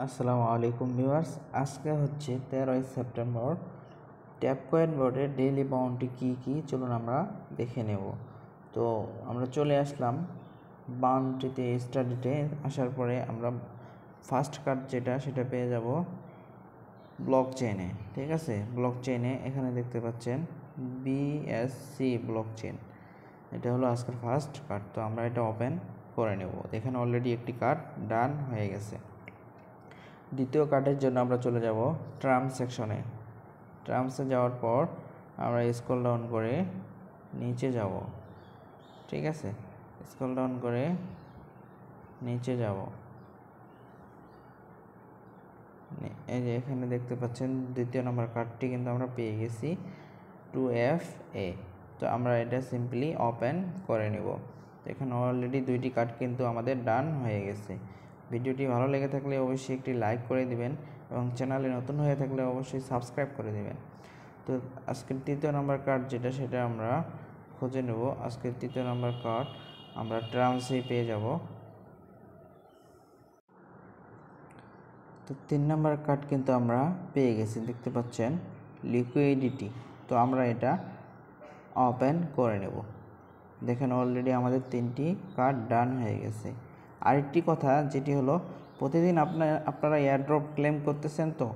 আসসালামু আলাইকুম ভিউয়ার্স, আজকে হচ্ছে 13ই সেপ্টেম্বর। ট্যাপকয়েন বোর্ডের ডেইলি বাউন্টি কি চলুন আমরা দেখে নেব। তো আমরা চলে আসলাম বাউন্টিতে, স্টাডিতে। আসার পরে আমরা ফার্স্ট কার্ড সেটা পেয়ে যাব ব্লক চেইনে। ঠিক আছে, ব্লক চেইনে এখানে দেখতে পাচ্ছেন বিএসসি ব্লক চেইন, এটা হলো আজকের ফার্স্ট কার্ড। তো আমরা এটা ওপেন করে নেব। এখানে অলরেডি একটি কার্ড ডান হয়ে গেছে। দ্বিতীয় কার্ডের জন্য আমরা চলে যাব টার্মস সেকশনে। টার্মসে যাওয়ার পর আমরা স্ক্রল ডাউন করে নিচে যাব। ঠিক আছে, স্ক্রল ডাউন করে নিচে যাব। এই যে এখানে দেখতে পাচ্ছেন দ্বিতীয় নম্বর কার্ডটি কিন্তু আমরা পেয়ে গেছি 2FA। তো আমরা এটা সিম্পলি ওপেন করে নেব। এখানে অলরেডি দুইটি কার্ড কিন্তু আমাদের ডান হয়ে গেছে। ভিডিওটি ভালো লেগে থাকলে অবশ্যই একটি লাইক করে দিবেন এবং চ্যানেলে নতুন হয়ে থাকলে অবশ্যই সাবস্ক্রাইব করে দিবেন। তো আজকের তৃতীয় নম্বর কার্ড সেটা আমরা খুঁজে নেব। আজকের তৃতীয় নম্বর কার্ড আমরা ট্রান্সেই পেয়ে যাব। তো 3 নম্বর কার্ড কিন্তু আমরা পেয়ে গেছি, দেখতে পাচ্ছেন লিকুইডিটি। তো আমরা এটা ওপেন করে নেব। দেখেন অলরেডি আমাদের 3টি কার্ড ডান হয়ে গেছে। আরেকটি কথা যেটি হলো, প্রতিদিন আপনারা এয়ারড্রপ ক্লেম করতেছেন, তো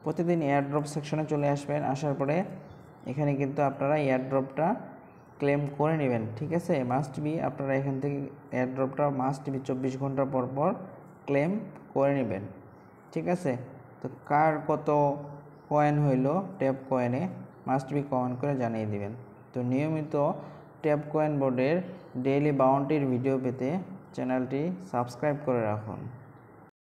প্রতিদিন এয়ারড্রপ সেকশনে চলে আসবেন। আসার পরে এখানে কিন্তু আপনারা এয়ারড্রপটা ক্লেম করে নেবেন। ঠিক আছে, মাস্ট বি আপনারা এখান থেকে এয়ারড্রপটা মাস্ট বি 24 ঘন্টা পর পর ক্লেম করে নেবেন। ঠিক আছে, তো কার কত কয়েন হইলো ট্যাপ কয়েনে মাস্ট বি কমেন্ট করে জানিয়ে দিবেন। তো নিয়মিত ট্যাপ কয়েন বোর্ডের ডেইলি বাউন্টির ভিডিও পেতে চ্যানেলটি সাবস্ক্রাইব করে রাখুন।